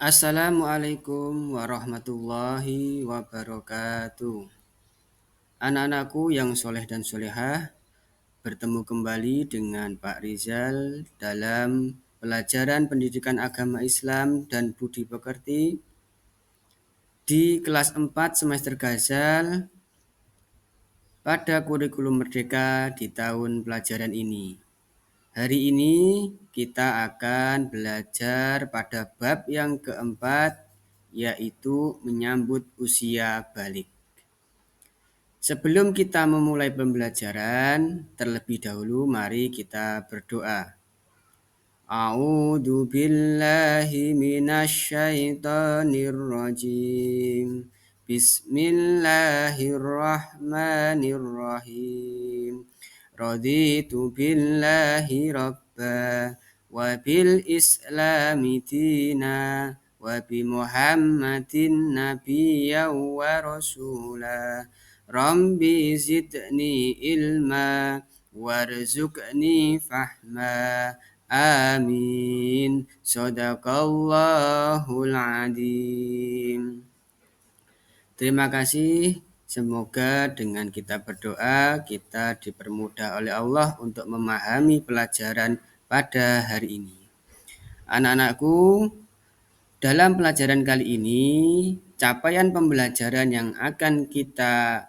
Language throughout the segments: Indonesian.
Assalamualaikum warahmatullahi wabarakatuh. Anak-anakku yang soleh dan solehah, bertemu kembali dengan Pak Rizal dalam pelajaran pendidikan agama Islam dan budi pekerti di kelas 4 semester Ghazal pada kurikulum Merdeka di tahun pelajaran ini. Hari ini kita akan belajar pada bab yang keempat, yaitu menyambut usia balik. Sebelum kita memulai pembelajaran, terlebih dahulu mari kita berdoa. A'udzu billahi minasyaitonir rajim. Bismillahirrahmanirrahim. Raditu billahi rabba wa bil islami dina wa bi Muhammadin nabiyya wa rasula. Rabbi zidni ilma warzuqni fahma. Amin. Shadaqallahul adzim. Terima kasih. Semoga dengan kita berdoa, kita dipermudah oleh Allah untuk memahami pelajaran pada hari ini. Anak-anakku, dalam pelajaran kali ini, capaian pembelajaran yang akan kita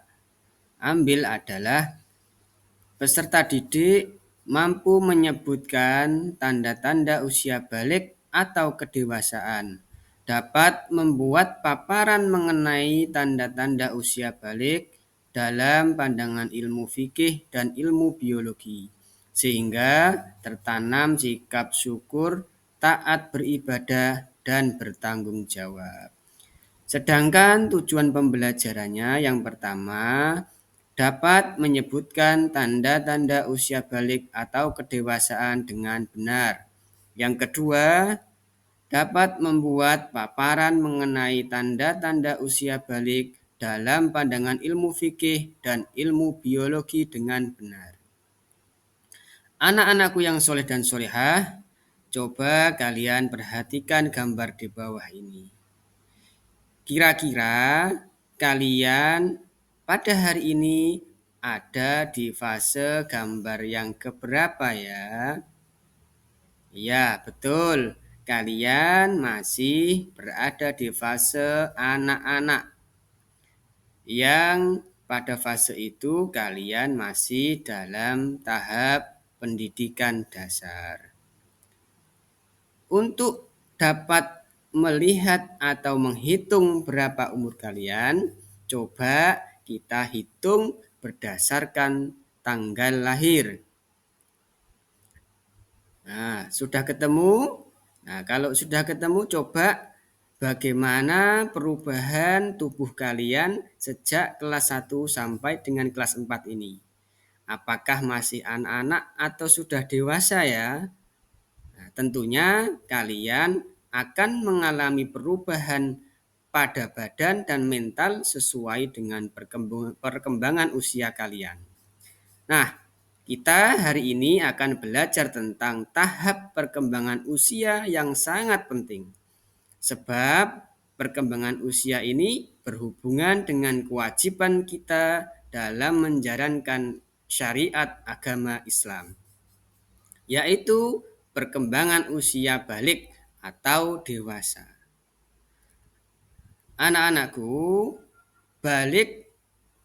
ambil adalah peserta didik mampu menyebutkan tanda-tanda usia balik atau kedewasaan, dapat membuat paparan mengenai tanda-tanda usia balik dalam pandangan ilmu fikih dan ilmu biologi, sehingga tertanam sikap syukur, taat beribadah, dan bertanggung jawab. Sedangkan tujuan pembelajarannya yang pertama, dapat menyebutkan tanda-tanda usia balik atau kedewasaan dengan benar. Yang kedua, dapat membuat paparan mengenai tanda-tanda usia balik dalam pandangan ilmu fikih dan ilmu biologi dengan benar. Anak-anakku yang soleh dan solehah, coba kalian perhatikan gambar di bawah ini. Kira-kira kalian pada hari ini ada di fase gambar yang keberapa ya? Ya, betul. Kalian masih berada di fase anak-anak. Yang pada fase itu kalian masih dalam tahap pendidikan dasar. Untuk dapat melihat atau menghitung berapa umur kalian, coba kita hitung berdasarkan tanggal lahir. Nah, sudah ketemu? Nah, kalau sudah ketemu, coba bagaimana perubahan tubuh kalian sejak kelas 1 sampai dengan kelas 4 ini. Apakah masih anak-anak atau sudah dewasa ya? Nah, tentunya kalian akan mengalami perubahan pada badan dan mental sesuai dengan perkembangan usia kalian. Nah, kita hari ini akan belajar tentang tahap perkembangan usia yang sangat penting. Sebab perkembangan usia ini berhubungan dengan kewajiban kita dalam menjalankan syariat agama Islam, yaitu perkembangan usia balik atau dewasa. Anak-anakku, balik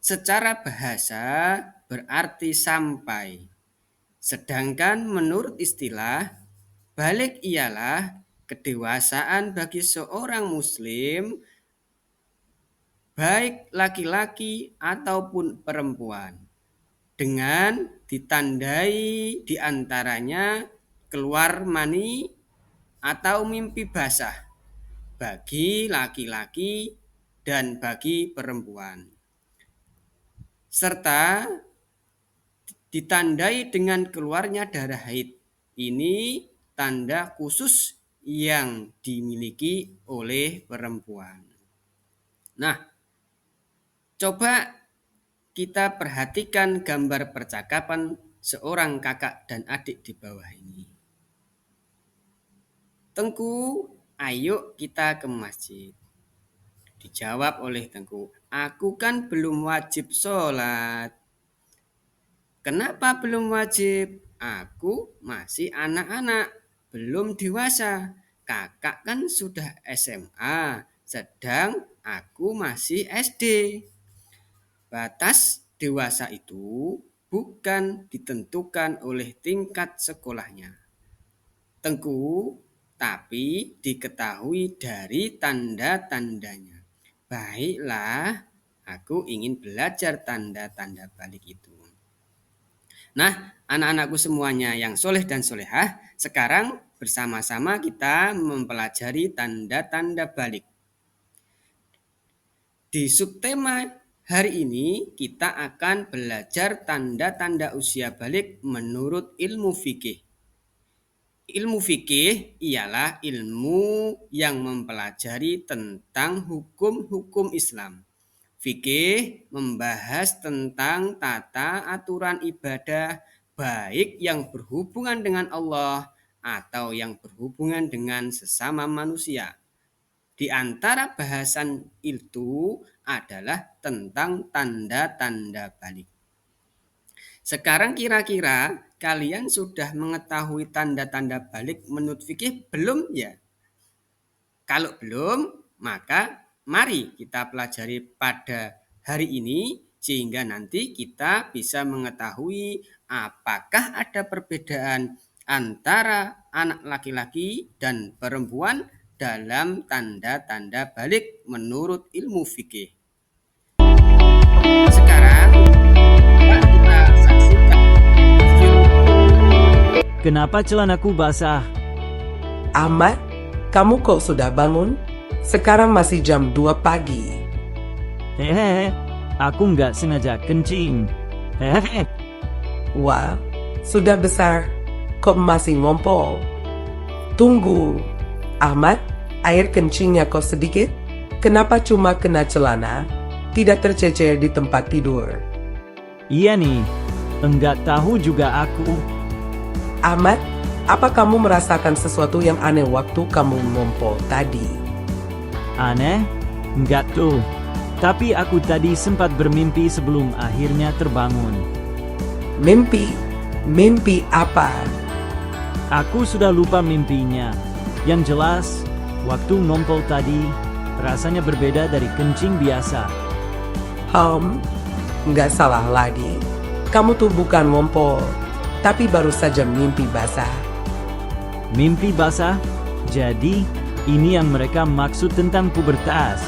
secara bahasa berarti sampai. Sedangkan menurut istilah, balik ialah kedewasaan bagi seorang muslim, baik laki-laki ataupun perempuan, dengan ditandai diantaranya keluar mani atau mimpi basah bagi laki-laki dan bagi perempuan, serta ditandai dengan keluarnya darah haid. Ini tanda khusus yang dimiliki oleh perempuan. Nah, coba kita perhatikan gambar percakapan seorang kakak dan adik di bawah ini. Tengku ayo kita ke masjid. Dijawab oleh Tengku, aku kan belum wajib sholat. Kenapa belum wajib? Aku masih anak-anak, belum dewasa. Kakak kan sudah SMA, sedang aku masih SD. Batas dewasa itu bukan ditentukan oleh tingkat sekolahnya, Tengku, tapi diketahui dari tanda-tandanya. Baiklah, aku ingin belajar tanda-tanda balik itu. Nah, anak-anakku semuanya yang soleh dan solehah, sekarang bersama-sama kita mempelajari tanda-tanda balik. Di subtema hari ini kita akan belajar tanda-tanda usia balik menurut ilmu fikih. Ilmu fikih ialah ilmu yang mempelajari tentang hukum-hukum Islam. Fikih membahas tentang tata aturan ibadah baik yang berhubungan dengan Allah atau yang berhubungan dengan sesama manusia. Di antara bahasan itu adalah tentang tanda-tanda balik. Sekarang kira-kira kalian sudah mengetahui tanda-tanda balik menurut fikih belum ya? Kalau belum, maka mari kita pelajari pada hari ini sehingga nanti kita bisa mengetahui apakah ada perbedaan antara anak laki-laki dan perempuan dalam tanda-tanda balik menurut ilmu fikih. Sekarang kita saksikan video. Kenapa celanaku basah? Ahmad, kamu kok sudah bangun? Sekarang masih jam 2 pagi. Hehehe, aku nggak sengaja kencing. Hehehe, Wah, sudah besar. Kok masih ngompol? Tunggu. Ahmad, air kencingnya kok sedikit? Kenapa cuma kena celana? Tidak tercecer di tempat tidur. iya nih, enggak tahu juga aku. Ahmad, apa kamu merasakan sesuatu yang aneh waktu kamu ngompol tadi? Aneh? Enggak tuh. Tapi aku tadi sempat bermimpi sebelum akhirnya terbangun. Mimpi? Mimpi apa? Aku sudah lupa mimpinya. Yang jelas, waktu ngompol tadi, rasanya berbeda dari kencing biasa. Nggak salah lagi. Kamu tuh bukan ngompol, tapi baru saja mimpi basah. Mimpi basah? Jadi, ini yang mereka maksud tentang pubertas.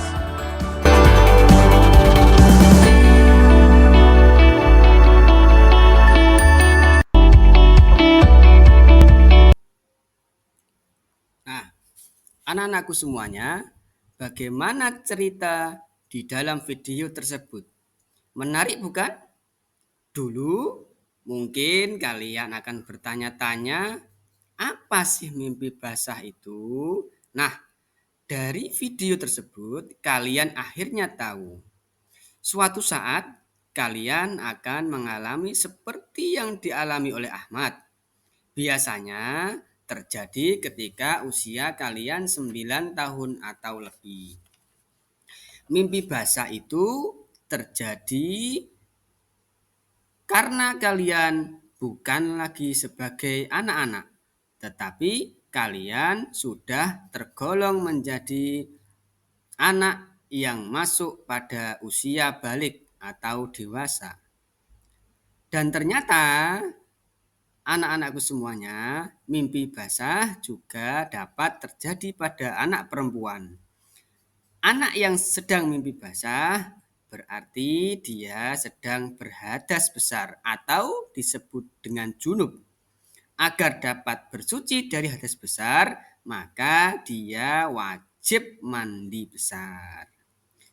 Nah, anak-anakku semuanya, bagaimana cerita di dalam video tersebut? Menarik bukan? Dulu mungkin kalian akan bertanya-tanya, apa sih mimpi basah itu? Nah, dari video tersebut kalian akhirnya tahu. Suatu saat kalian akan mengalami seperti yang dialami oleh Ahmad. Biasanya terjadi ketika usia kalian 9 tahun atau lebih. Mimpi basah itu terjadi karena kalian bukan lagi sebagai anak-anak, tetapi kalian sudah tergolong menjadi anak yang masuk pada usia balik atau dewasa. Dan ternyata anak-anakku semuanya, mimpi basah juga dapat terjadi pada anak perempuan. Anak yang sedang mimpi basah berarti dia sedang berhadas besar atau disebut dengan junub. Agar dapat bersuci dari hadas besar, maka dia wajib mandi besar.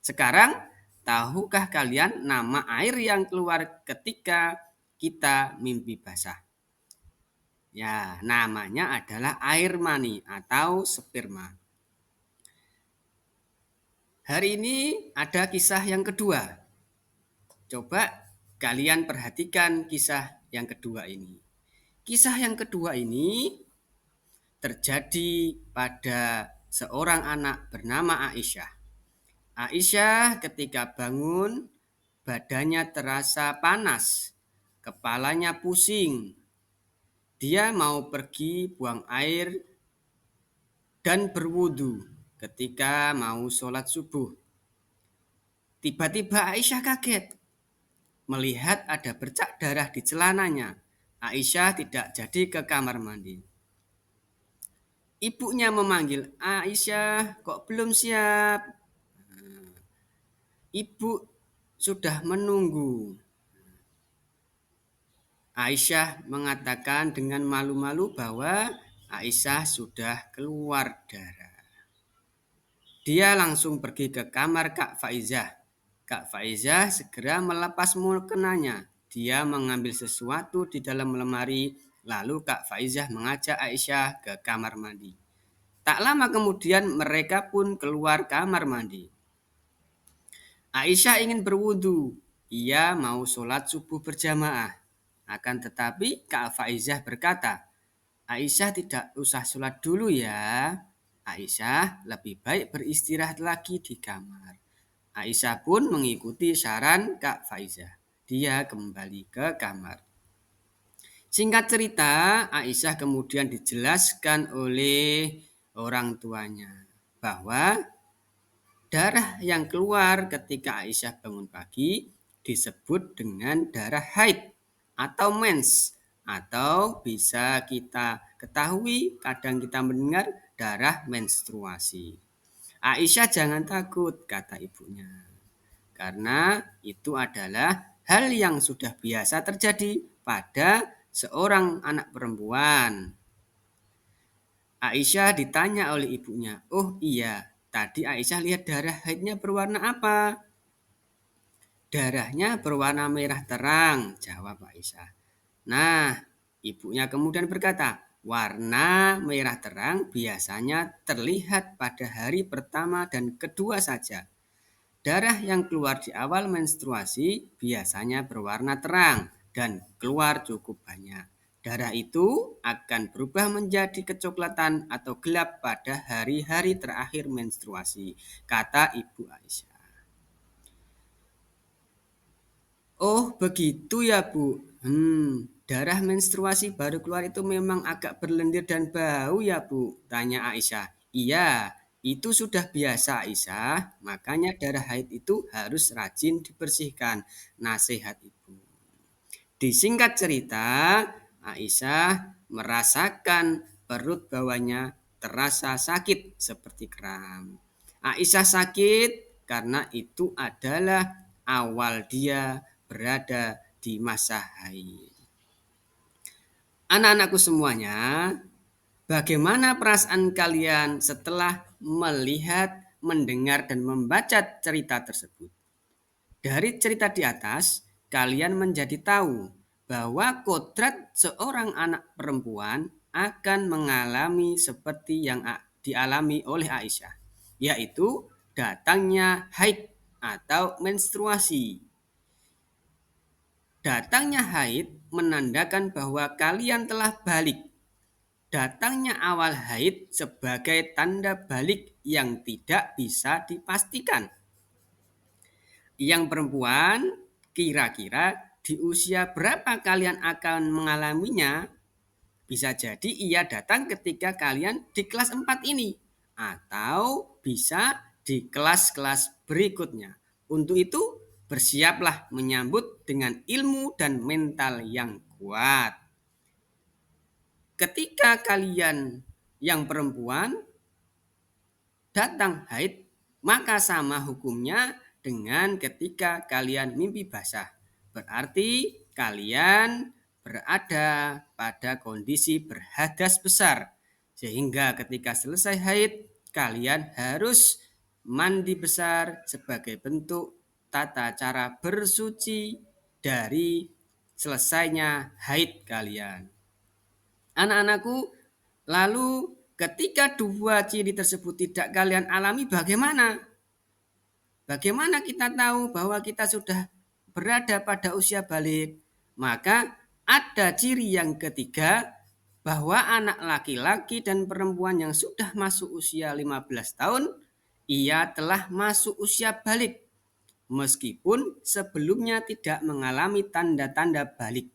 Sekarang, tahukah kalian nama air yang keluar ketika kita mimpi basah? Ya, namanya adalah air mani atau sperma. Hari ini ada kisah yang kedua. Coba kalian perhatikan kisah yang kedua ini. Kisah yang kedua ini terjadi pada seorang anak bernama Aisyah. Aisyah ketika bangun, badannya terasa panas, kepalanya pusing. Dia mau pergi buang air dan berwudu ketika mau sholat subuh. Tiba-tiba Aisyah kaget melihat ada bercak darah di celananya. Aisyah tidak jadi ke kamar mandi. Ibunya memanggil, Aisyah, kok belum siap? Ibu sudah menunggu. Aisyah mengatakan dengan malu-malu bahwa Aisyah sudah keluar darah. Dia langsung pergi ke kamar Kak Faizah. Kak Faizah segera melepas mukenanya. Dia mengambil sesuatu di dalam lemari, lalu Kak Faizah mengajak Aisyah ke kamar mandi. Tak lama kemudian mereka pun keluar kamar mandi. Aisyah ingin berwudu. Ia mau sholat subuh berjamaah. Akan tetapi Kak Faizah berkata, Aisyah tidak usah sholat dulu ya. Aisyah lebih baik beristirahat lagi di kamar. Aisyah pun mengikuti saran Kak Faizah. Dia kembali ke kamar. Singkat cerita, Aisyah kemudian dijelaskan oleh orang tuanya bahwa darah yang keluar ketika Aisyah bangun pagi disebut dengan darah haid atau mens, atau bisa kita ketahui kadang kita mendengar darah menstruasi. Aisyah jangan takut, kata ibunya, karena itu adalah hal yang sudah biasa terjadi pada seorang anak perempuan. Aisyah ditanya oleh ibunya, oh iya, tadi Aisyah lihat darah haidnya berwarna apa? Darahnya berwarna merah terang, jawab Aisyah. Nah, ibunya kemudian berkata, warna merah terang biasanya terlihat pada hari pertama dan kedua saja. Darah yang keluar di awal menstruasi biasanya berwarna terang dan keluar cukup banyak. Darah itu akan berubah menjadi kecoklatan atau gelap pada hari-hari terakhir menstruasi, kata Ibu Aisyah. Oh, begitu ya, Bu. Darah menstruasi baru keluar itu memang agak berlendir dan bau ya, Bu, tanya Aisyah. Iya, itu sudah biasa Aisyah, makanya darah haid itu harus rajin dibersihkan, nasihat Ibu. Disingkat cerita, Aisyah merasakan perut bawahnya terasa sakit seperti kram. Aisyah sakit karena itu adalah awal dia berada di masa haid. Anak-anakku semuanya, bagaimana perasaan kalian setelah melihat, mendengar, dan membaca cerita tersebut? Dari cerita di atas, kalian menjadi tahu bahwa kodrat seorang anak perempuan akan mengalami seperti yang dialami oleh Aisyah, yaitu datangnya haid atau menstruasi. Datangnya haid menandakan bahwa kalian telah balik. Datangnya awal haid sebagai tanda balik yang tidak bisa dipastikan. Yang perempuan, kira-kira di usia berapa kalian akan mengalaminya? Bisa jadi ia datang ketika kalian di kelas 4 ini, atau bisa di kelas-kelas berikutnya. Untuk itu, bersiaplah menyambut dengan ilmu dan mental yang kuat. Ketika kalian yang perempuan datang haid, maka sama hukumnya dengan ketika kalian mimpi basah. Berarti kalian berada pada kondisi berhadas besar. Sehingga ketika selesai haid, kalian harus mandi besar sebagai bentuk tata cara bersuci dari selesainya haid kalian. Anak-anakku, lalu ketika dua ciri tersebut tidak kalian alami, bagaimana? Bagaimana kita tahu bahwa kita sudah berada pada usia balik? Maka ada ciri yang ketiga, bahwa anak laki-laki dan perempuan yang sudah masuk usia 15 tahun, ia telah masuk usia balik, meskipun sebelumnya tidak mengalami tanda-tanda balik.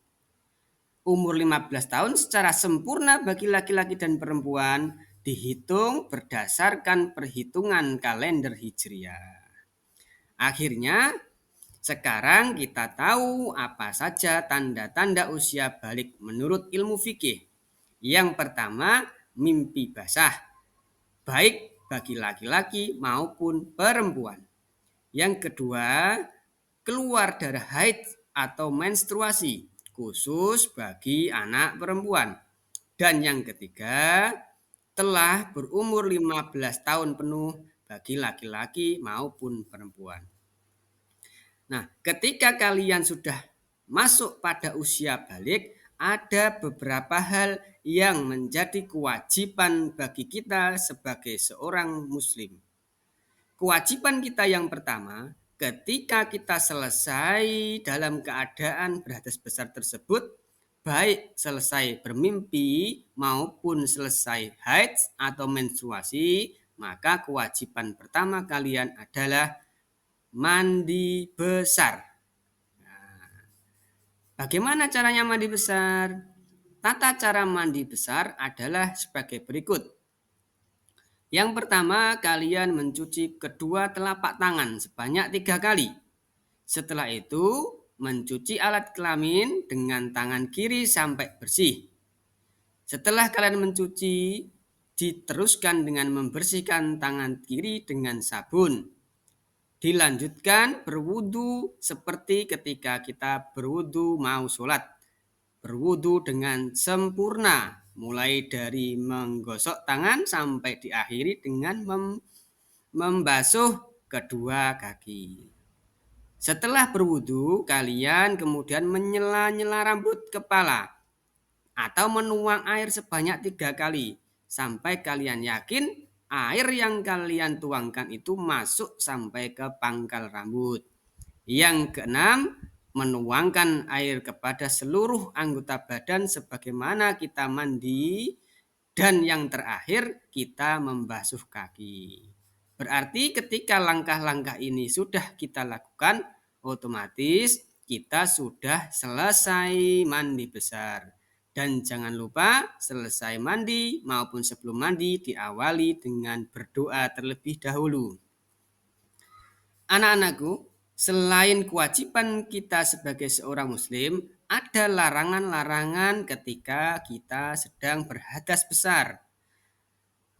Umur 15 tahun secara sempurna bagi laki-laki dan perempuan dihitung berdasarkan perhitungan kalender Hijriah. Akhirnya, sekarang kita tahu apa saja tanda-tanda usia balik menurut ilmu fikih. Yang pertama, mimpi basah, baik bagi laki-laki maupun perempuan. Yang kedua, keluar darah haid atau menstruasi, khusus bagi anak perempuan. Dan yang ketiga, telah berumur 15 tahun penuh bagi laki-laki maupun perempuan. Nah, ketika kalian sudah masuk pada usia balik, ada beberapa hal yang menjadi kewajiban bagi kita sebagai seorang muslim. Kewajiban kita yang pertama, ketika kita selesai dalam keadaan berhadas besar tersebut, baik selesai bermimpi maupun selesai haid atau menstruasi, maka kewajiban pertama kalian adalah mandi besar. Bagaimana caranya mandi besar? Tata cara mandi besar adalah sebagai berikut. Yang pertama, kalian mencuci kedua telapak tangan sebanyak 3 kali. Setelah itu, mencuci alat kelamin dengan tangan kiri sampai bersih. Setelah kalian mencuci, diteruskan dengan membersihkan tangan kiri dengan sabun. Dilanjutkan berwudu seperti ketika kita berwudu mau sholat. Berwudu dengan sempurna, mulai dari menggosok tangan sampai diakhiri dengan membasuh kedua kaki. Setelah berwudu, kalian kemudian menyela-nyela rambut kepala atau menuang air sebanyak 3 kali sampai kalian yakin air yang kalian tuangkan itu masuk sampai ke pangkal rambut. Yang keenam, menuangkan air kepada seluruh anggota badan sebagaimana kita mandi. Dan yang terakhir, kita membasuh kaki. Berarti ketika langkah-langkah ini sudah kita lakukan, otomatis kita sudah selesai mandi besar. Dan jangan lupa selesai mandi maupun sebelum mandi diawali dengan berdoa terlebih dahulu. Anak-anakku, selain kewajiban kita sebagai seorang muslim, ada larangan-larangan ketika kita sedang berhadas besar.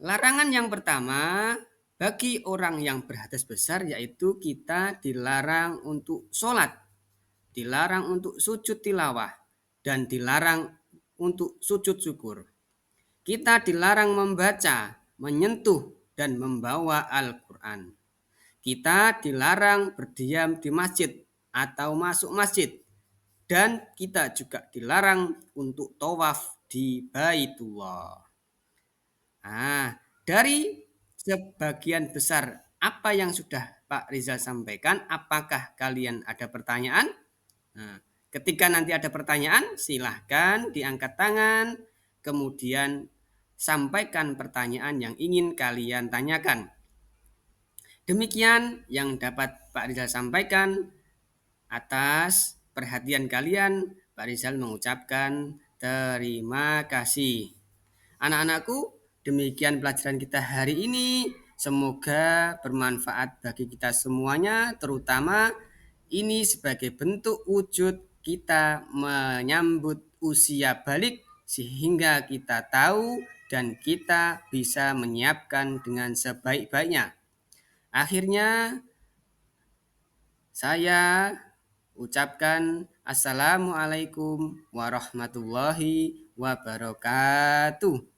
Larangan yang pertama, bagi orang yang berhadas besar yaitu kita dilarang untuk sholat, dilarang untuk sujud tilawah, dan dilarang untuk sujud syukur. Kita dilarang membaca, menyentuh, dan membawa Al-Quran. Kita dilarang berdiam di masjid atau masuk masjid. Dan kita juga dilarang untuk tawaf di Baitullah. Dari sebagian besar apa yang sudah Pak Rizal sampaikan, apakah kalian ada pertanyaan? Ketika nanti ada pertanyaan, silahkan diangkat tangan, kemudian sampaikan pertanyaan yang ingin kalian tanyakan. Demikian yang dapat Pak Rizal sampaikan. Atas perhatian kalian, Pak Rizal mengucapkan terima kasih. Anak-anakku, demikian pelajaran kita hari ini. Semoga bermanfaat bagi kita semuanya, terutama ini sebagai bentuk wujud kita menyambut usia balik sehingga kita tahu dan kita bisa menyiapkan dengan sebaik-baiknya. Akhirnya saya ucapkan Assalamualaikum warahmatullahi wabarakatuh.